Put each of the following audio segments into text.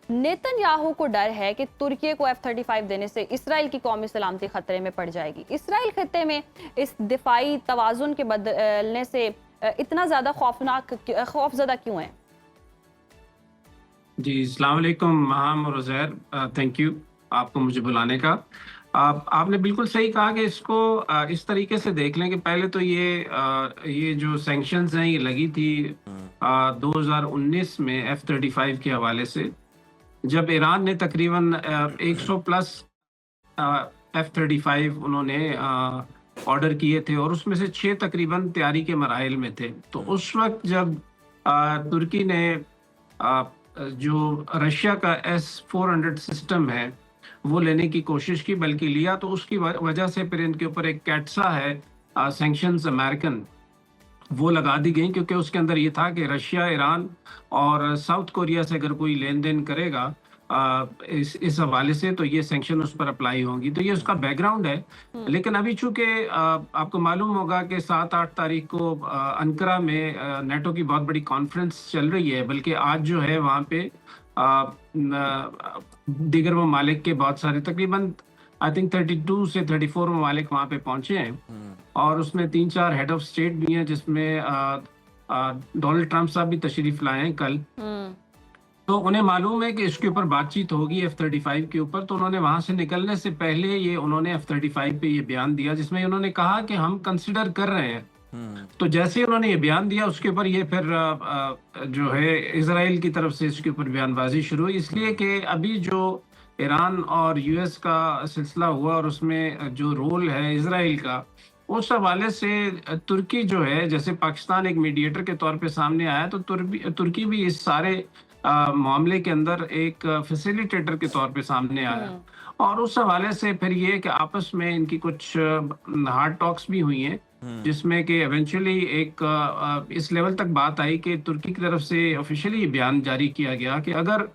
Netanyahu को डर है कि तुर्की को F-35 देने से इसराइल की कौमी सलामती खतरे में पड़ जाएगी। इसराइल खित्ते में इस दिफाई तवाजुन के बदलने से इतना ज्यादा खौफजदा क्यों है? जी, अस्सलाम वालेकुम महाम और उज़ैर, थैंक यू आपको मुझे बुलाने का। आपने बिल्कुल सही कहा कि इसको इस तरीके से देख लें कि पहले तो ये जो सैंक्शंस हैं ये लगी थी 2019 में F-35 के हवाले से, जब ईरान ने तकरीबन 100 प्लस F-35 उन्होंने ऑर्डर किए थे और उसमें से 6 तकरीबन तैयारी के मराहिल में थे। तो उस वक्त जब तुर्की ने जो रशिया का S-400 सिस्टम है वो लेने की कोशिश की, बल्कि लिया, तो उसकी वजह से फिर इनके ऊपर एक कैट्सा है सैंक्शंस अमेरिकन, वो लगा दी गई, क्योंकि उसके अंदर ये था कि रशिया, ईरान और साउथ कोरिया से अगर कोई लेन देन करेगा इस हवाले से तो ये सैंक्शन उस पर अप्लाई होंगी। तो ये उसका बैकग्राउंड है। लेकिन अभी चूंकि आपको मालूम होगा कि 7-8 तारीख को अंकारा में नेटो की बहुत बड़ी कॉन्फ्रेंस चल रही है, बल्कि आज जो है वहाँ पे दीगर ममालिक के बहुत सारे, तकरीबन आई थिंक 32 से 34 ममालिक वहाँ पे पहुंचे हैं और उसमें 3-4 हेड ऑफ स्टेट भी हैं, जिसमें डोनाल्ड ट्रंप साहब भी तशरीफ लाए हैं कल। तो उन्हें मालूम है कि इसके ऊपर बातचीत होगी F-35 के ऊपर। तो उन्होंने वहां से निकलने से पहले उन्होंने F-35 पे ये बयान दिया, जिसमें उन्होंने कहा कि हम कंसिडर कर रहे हैं। तो जैसे उन्होंने ये बयान दिया उसके ऊपर ये फिर जो है इजराइल की तरफ से इसके ऊपर बयानबाजी शुरू हुई, इसलिए कि अभी जो ईरान और यूएस का सिलसिला हुआ और उसमें जो रोल है इजराइल का, उस हवाले से तुर्की जो है, जैसे पाकिस्तान एक मीडिएटर के तौर पे सामने आया, तो तुर्की भी इस सारे मामले के अंदर एक फैसिलिटेटर के तौर पे सामने आया। और उस हवाले से फिर ये कि आपस में इनकी कुछ हार्ड टॉक्स भी हुई हैं, जिसमें कि एवेंचुअली एक इस लेवल तक बात आई कि तुर्की की तरफ से ऑफिशियली बयान जारी किया गया कि अगर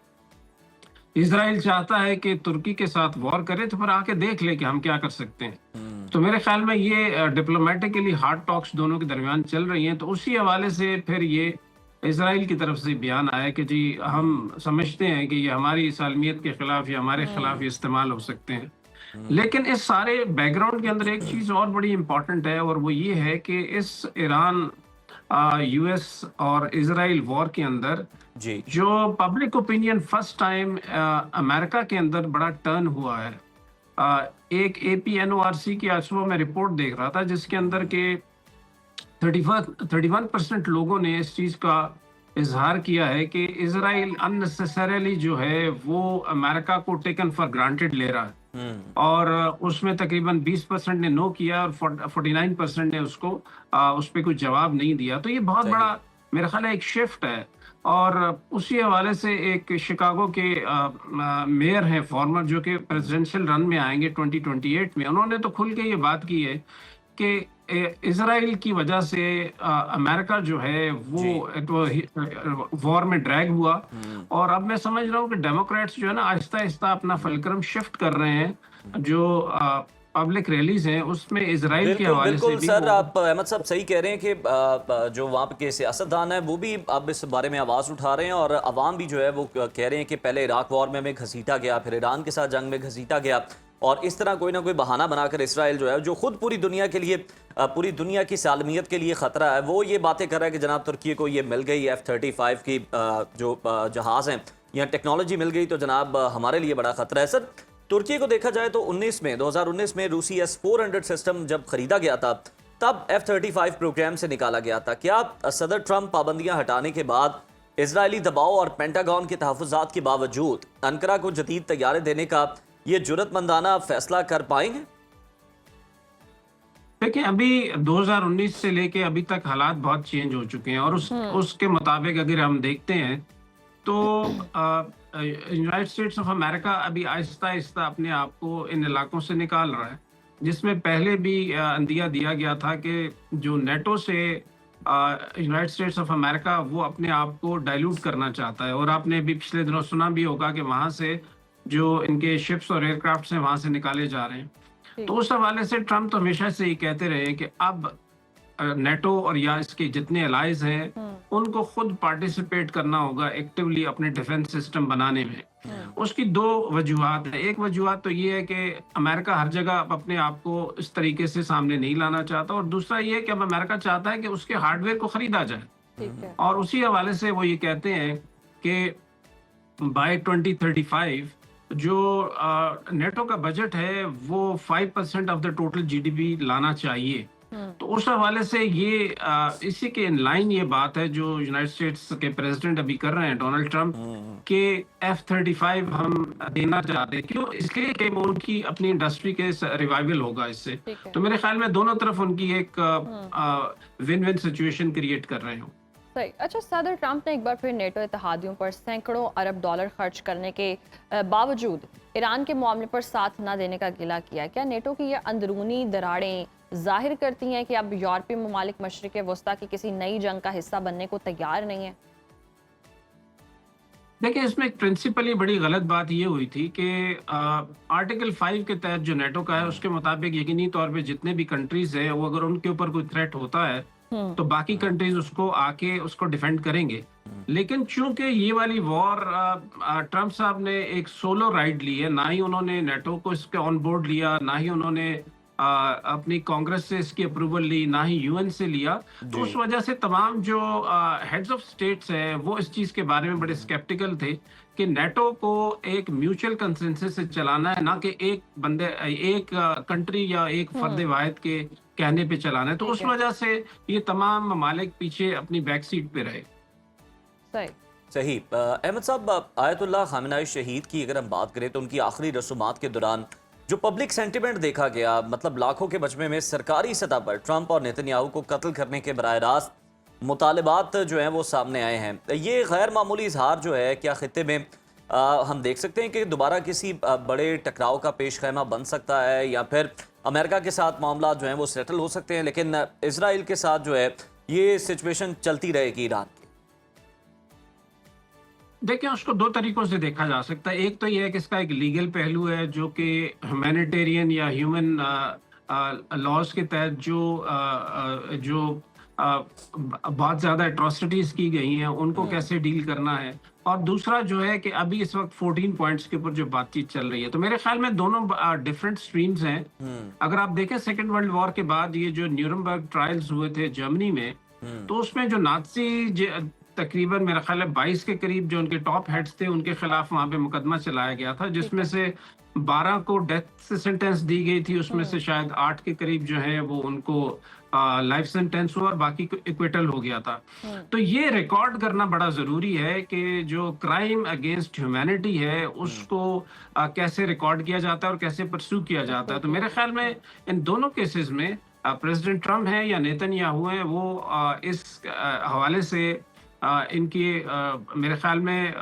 इजराइल चाहता है कि तुर्की के साथ वॉर करे तो फिर आके देख ले कि हम क्या कर सकते हैं। तो मेरे ख्याल में ये डिप्लोमेटिकली हार्ड टॉक्स दोनों के दरमियान चल रही हैं। तो उसी हवाले से फिर ये इजराइल की तरफ से बयान आया कि जी हम समझते हैं कि ये हमारी सालमियत के खिलाफ या हमारे खिलाफ ये इस्तेमाल हो सकते हैं। लेकिन इस सारे बैकग्राउंड के अंदर एक चीज और बड़ी इंपॉर्टेंट है, और वो ये है कि इस ईरान यूएस और इजराइल वॉर के अंदर जी जो public opinion first time America के अंदर बड़ा टर्न हुआ है। एक APNORC की आज सुबह मैं रिपोर्ट देख रहा था, जिसके अंदर के 31% लोगों ने इस चीज का इजहार किया है कि इजराइल अननेसेसरीली जो है वो अमेरिका को टेकन फॉर ग्रांटेड ले रहा है। और उसमें तकरीबन 20% ने नो किया और 49% ने उसको उस पर कुछ जवाब नहीं दिया। तो ये बहुत बड़ा मेरा ख्याल है एक शिफ्ट है। और उसी हवाले से एक शिकागो के मेयर हैं फॉर्मर, जो कि प्रेसिडेंशियल रन में आएंगे 2028 में, उन्होंने तो खुल के ये बात की है कि इजराइल की वजह से अमेरिका जो है वो वॉर में ड्रैग हुआ। और अब मैं समझ रहा हूँ कि डेमोक्रेट्स जो है ना आहिस्ता आहिस्ता अपना फलक्रम शिफ्ट कर रहे हैं, जो पब्लिक रैलीज हैं उसमें इजराइल के हवाले से भी। सर, आप अहमद साहब सही कह रहे हैं कि जो वहाँ के सियासतदान है वो भी अब इस बारे में आवाज़ उठा रहे हैं, और अवाम भी जो है वो कह रहे हैं कि पहले इराक वॉर में हमें घसीटा गया, फिर ईरान के साथ जंग में घसीटा गया, और इस तरह कोई ना कोई बहाना बनाकर इसराइल जो है, जो खुद पूरी दुनिया के लिए, पूरी दुनिया की सालमियत के लिए ख़तरा है, वो ये बातें कर रहा है कि जनाब तुर्की को ये मिल गई F-35 की जो जहाज़ हैं या टेक्नोलॉजी मिल गई, तो जनाब हमारे लिए बड़ा ख़तरा है। सर, तुर्की को देखा जाए तो 2019 में रूसी S-400 सिस्टम जब खरीदा गया था, तब F-35 प्रोग्राम से निकाला गया था। क्या सदर ट्रंप पाबंदियां हटाने के बाद इजरायली दबाव और पेंटागन के तहफ़्फ़ुज़ात के बावजूद अंकारा को जदीद तैयारे देने का ये जुर्रतमंदाना फैसला कर पाएंगे? देखिए, अभी 2019 से लेके अभी तक हालात बहुत चेंज हो चुके हैं, और उसके मुताबिक अगर हम देखते हैं तो यूनाइटेड स्टेट्स ऑफ अमेरिका अभी आहिस्ता आहिस्ता अपने आप को इन इलाकों से निकाल रहा है, जिसमें पहले भी अंदिया दिया गया था कि जो नेटो से यूनाइटेड स्टेट्स ऑफ अमेरिका वो अपने आप को डाइल्यूट करना चाहता है। और आपने भी पिछले दिनों सुना भी होगा कि वहां से जो इनके शिप्स और एयरक्राफ्ट हैं वहां से निकाले जा रहे हैं। तो उस हवाले से ट्रंप तो हमेशा से ही कहते रहे कि अब नेटो और या इसके जितने अलाइज हैं उनको खुद पार्टिसिपेट करना होगा एक्टिवली अपने डिफेंस सिस्टम बनाने में। उसकी दो वजूहत है। एक वजूहत तो ये है कि अमेरिका हर जगह अब अपने आप को इस तरीके से सामने नहीं लाना चाहता, और दूसरा ये है कि अब अमेरिका चाहता है कि उसके हार्डवेयर को खरीदा जाए, ठीक है। और उसी हवाले से वो ये कहते हैं कि बाय 2035 जो नेटो का बजट है वो 5% ऑफ द टोटल जीडीपी लाना चाहिए। तो उस हवाले से ये इसी के इन लाइन ये बात है जो यूनाइटेड स्टेट्स के प्रेसिडेंट अभी कर रहे हैं, डोनाल्ड ट्रंप, के F-35 हम देना चाहते हैं। क्यों? इसलिए कि वो उनकी अपनी इंडस्ट्री के रिवाइवल होगा इससे। ठीक है। तो मेरे ख्याल में दोनों तरफ उनकी एक विन विन सिचुएशन क्रिएट कर रहे हो। सही। अच्छा, सदर ट्रंप ने एक बार फिर नेटो इत्तेहादियों पर सैकड़ों अरब डॉलर खर्च करने के बावजूद ईरान के मामले पर साथ न देने का गिला किया। क्या नेटो की ये अंदरूनी दरारें जाहिर करती हैं कि अब यूरोपीय ममालिक मशरिक़ वस्ता की किसी नई जंग का हिस्सा बनने को तैयार नहीं है? देखिए, इसमें एक प्रिंसिपली बड़ी गलत बात ये हुई थी कि आर्टिकल 5 के तहत जो नेटो का है उसके मुताबिक यकीनी तौर पे जितने भी कंट्रीज हैं वो अगर उनके ऊपर कोई थ्रेट होता है तो बाकी कंट्रीज उसको आके उसको डिफेंड करेंगे। लेकिन चूंकि ये वाली वॉर ट्रंप साहब ने एक सोलो राइड ली है, ना ही उन्होंने नेटो को इसके ऑन बोर्ड लिया, ना ही उन्होंने अपनी कांग्रेस से इसकी अप्रूवल ली, ना ही यूएन से लिया। तो उस वजह से तमाम जो हेड्स ऑफ स्टेट्स हैं वो इस चीज के बारे में बड़े स्केप्टिकल थे कि नेटो को एक म्यूचुअल कंसेंसस से चलाना है, ना कि एक बंदे एक कंट्री या एक फर्द वाहिद के कहने पे चलाना है। तो उस वजह से ये तमाम ममालिक पीछे अपनी बैक सीट पे रहे। सही। सही। अहमद साहब, आयतुल्लाह खामेनी शहीद की अगर हम बात करें तो उनकी आखिरी रसूमात के दौरान जो पब्लिक सेंटिमेंट देखा गया, मतलब लाखों के मजमे में सरकारी सतह पर ट्रंप और नेतन्याहू को कत्ल करने के बराह रास्त मुतालबात जो हैं वो सामने आए हैं। ये गैर मामूली इजहार जो है, क्या खित्ते में हम देख सकते हैं कि दोबारा किसी बड़े टकराव का पेश खैमा बन सकता है, या फिर अमेरिका के साथ मामला जो हैं वो सेटल हो सकते हैं, लेकिन इसराइल के साथ जो है ये सिचुएशन चलती रहेगी ईरान की? देखिए, उसको दो तरीकों से देखा जा सकता है। एक तो यह है कि इसका एक लीगल पहलू है जो कि ह्यूमैनिटेरियन या ह्यूमन लॉज के तहत जो बहुत ज़्यादा एट्रोसिटीज़ की गई हैं उनको कैसे डील करना है, और दूसरा जो है कि अभी इस वक्त 14 पॉइंट्स के ऊपर जो बातचीत चल रही है। तो मेरे ख्याल में दोनों डिफरेंट स्ट्रीम्स हैं। अगर आप देखें सेकेंड वर्ल्ड वॉर के बाद ये जो न्यूरमबर्ग ट्रायल्स हुए थे जर्मनी में, तो उसमें जो नाज़ी तकरीबन मेरा ख्याल है 22 के करीब जो उनके टॉप हेड्स थे उनके खिलाफ वहां पे मुकदमा चलाया गया था, जिसमें से 12 को डेथ से सेंटेंस दी गई थी। उसमें से शायद 8 के करीब जो है वो उनको लाइफ सेंटेंस हुआ और बाकी को इक्विटल हो गया था। तो ये रिकॉर्ड करना बड़ा जरूरी है कि जो क्राइम अगेंस्ट ह्यूमैनिटी है उसको कैसे रिकॉर्ड किया जाता है और कैसे परस्यू किया जाता है। तो मेरे ख्याल में इन दोनों केसेस में प्रेसिडेंट ट्रंप है या नेतन्याहू है वो इस हवाले से इनकी मेरे ख्याल में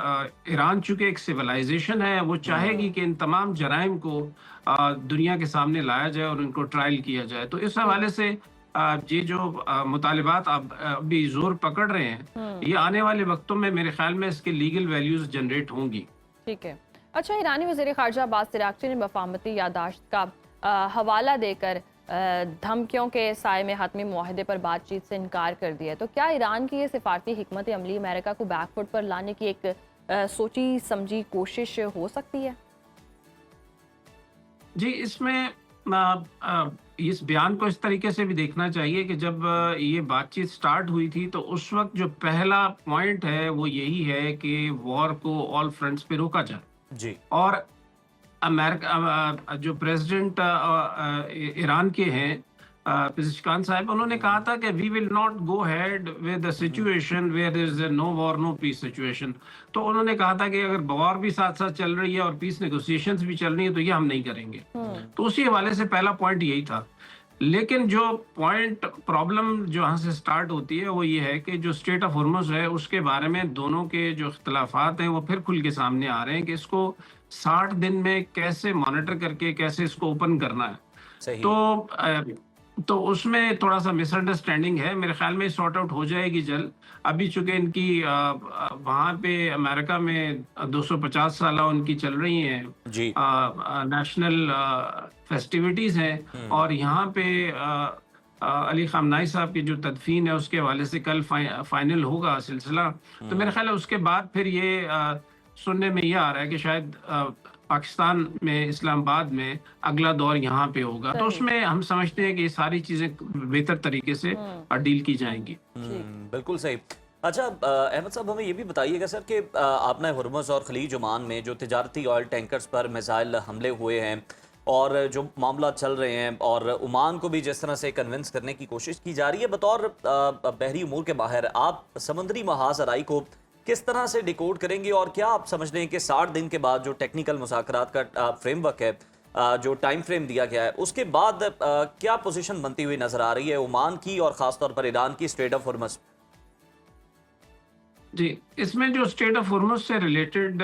ईरान चूंकि एक सिविलाइजेशन है वो चाहेगी कि इन तमाम जराइम को दुनिया के सामने लाया जाए और इनको ट्रायल किया जाए। तो इस हवाले से ये जो मुतालिबात अब अभी जोर पकड़ रहे हैं ये आने वाले वक्तों में मेरे ख्याल में इसके लीगल वैल्यूज जनरेट होंगी। ठीक है। अच्छा, ईरानी वज़ीर ख़ारजा अब्बास अराग़ची ने मफ़ाहमती याददाश्त का हवाला देकर धमकियों के साए में हतमी मुआहदे पर बातचीत से इनकार कर दिया है। तो क्या ईरान की ये सिफारती हिकमत अमली अमेरिका को बैकफुट पर लाने की एक सोची समझी कोशिश हो सकती है? जी, इसमें इस बयान को इस तरीके से भी देखना चाहिए कि जब ये बातचीत स्टार्ट हुई थी तो उस वक्त जो पहला पॉइंट है वो यही है कि वॉर को ऑल फ्रंट्स पे रोका जाए जी। और अमेरिका जो प्रेसिडेंट ईरान के हैं पेज़ेशकियान साहब, उन्होंने कहा था कि we will not go head with a situation where there is no war no peace situation. तो उन्होंने कहा था कि अगर वॉर भी साथ साथ चल रही है और पीस नेगोशिएशंस भी चल रही है तो ये हम नहीं करेंगे। तो उसी हवाले से पहला पॉइंट यही था। लेकिन जो पॉइंट प्रॉब्लम जो यहाँ से स्टार्ट होती है वो ये है कि जो स्ट्रेट ऑफ हॉर्मुज़ है उसके बारे में दोनों के जो इख्तलाफात हैं वो फिर खुल के सामने आ रहे हैं कि इसको 60 दिन में कैसे मॉनिटर करके कैसे इसको ओपन करना है। सही। तो उसमें थोड़ा सा मिसअंडरस्टैंडिंग है, मेरे ख्याल में सॉर्ट आउट हो जाएगी जल्द। अभी चूंकि इनकी वहाँ पे अमेरिका में 250 साल उनकी चल रही हैं जी। नेशनल फेस्टिविटीज हैं और यहाँ पे अली खामनाई साहब की जो तदफीन है उसके हवाले से कल फाइनल होगा सिलसिला। तो मेरे ख्याल है उसके बाद फिर ये सुनने में ये आ रहा है कि शायद पाकिस्तान में, इस्लामाबाद में अगला दौर यहाँ पे होगा, तो सही। उसमें हम समझते हैं कि ये सारी चीजें बेहतर तरीके से डील की जाएंगी। बिल्कुल सही। अच्छा अहमद साहब, हमें ये भी बताइएगा सर कि आपने हुर्मुज़ और खलीज ओमान में जो तिजारती ऑयल टैंकर्स पर मिसाइल हमले हुए हैं और जो मामला चल रहे हैं, और ओमान को भी जिस तरह से कन्विंस करने की कोशिश की जा रही है, बतौर बहरी उमूर के माहिर आप समुद्री महासराई को किस तरह से डिकोड करेंगे, और क्या आप समझ रहे हैं कि 60 दिन के बाद जो टेक्निकल मुज़ाकरात का फ्रेमवर्क है, जो टाइम फ्रेम दिया गया है, उसके बाद क्या पोजीशन बनती हुई नजर आ रही है ओमान की और ख़ासतौर पर ईरान की स्ट्रेट ऑफ हुर्मुज़? जी, इसमें जो स्टेट ऑफ हुर्मुज़ से रिलेटेड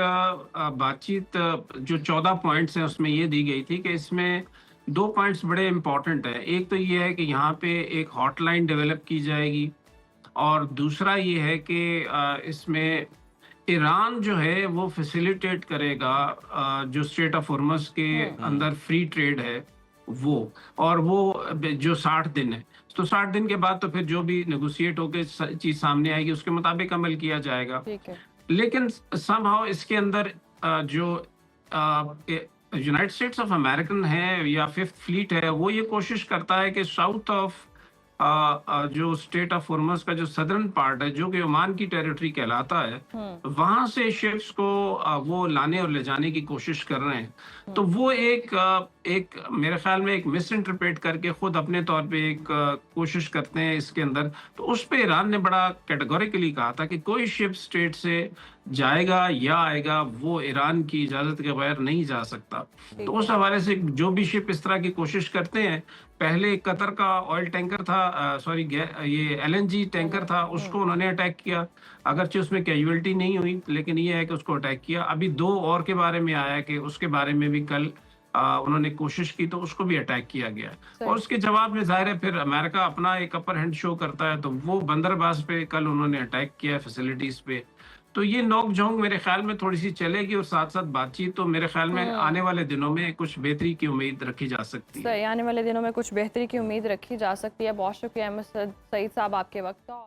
बातचीत जो 14 पॉइंट्स हैं उसमें ये दी गई थी कि इसमें 2 पॉइंट्स बड़े इंपॉर्टेंट हैं। एक तो ये है कि यहाँ पे एक हॉटलाइन डेवलप की जाएगी, और दूसरा ये है कि इसमें ईरान जो है वो फैसिलिटेट करेगा जो स्टेट ऑफ हुर्मुज़ के अंदर फ्री ट्रेड है वो, और वो जो 60 दिन है, तो 60 दिन के बाद तो फिर जो भी नेगोशिएट होकर चीज सामने आएगी उसके मुताबिक अमल किया जाएगा। ठीक है। लेकिन समहाउ इसके अंदर जो यूनाइटेड स्टेट्स ऑफ अमेरिकन है या फिफ्थ फ्लीट है, वो ये कोशिश करता है कि साउथ ऑफ जो स्टेट ऑफ हुर्मुज़ का जो सदर्न पार्ट है, जो कि ओमान की टेरिटरी कहलाता है, वहां से शिप्स को वो लाने और ले जाने की कोशिश कर रहे हैं। तो वो एक मेरे ख्याल में एक मिस इंटरप्रेट करके खुद अपने तौर पे एक कोशिश करते हैं इसके अंदर। तो उस पे ईरान ने बड़ा कैटेगोरिकली कहा था कि कोई शिप स्टेट से जाएगा या आएगा वो ईरान की इजाजत के बगैर नहीं जा सकता। तो उस हवाले से जो भी शिप इस तरह की कोशिश करते हैं, पहले कतर का ऑयल टैंकर था, सॉरी ये एलएनजी टैंकर था, उसको उन्होंने अटैक किया, अगरचे उसमें कैजुअलिटी नहीं हुई, लेकिन ये है कि उसको अटैक किया। अभी 2 और के बारे में आया कि उसके बारे में भी कल उन्होंने कोशिश की, तो उसको भी अटैक किया गया। और उसके जवाब में जाहिर है फिर अमेरिका अपना एक अपर हैंड शो करता है, तो वो बंदरबाज पे कल उन्होंने अटैक किया, फैसिलिटीज पे। तो ये नोक झोंक मेरे ख्याल में थोड़ी सी चलेगी, और साथ साथ बातचीत तो मेरे ख्याल में आने वाले दिनों में कुछ बेहतरी की उम्मीद रखी जा सकती है। सही, आने वाले दिनों में कुछ बेहतरी की उम्मीद रखी जा सकती है। बहुत शुक्रिया अहमद सईद साहब आपके वक्त का।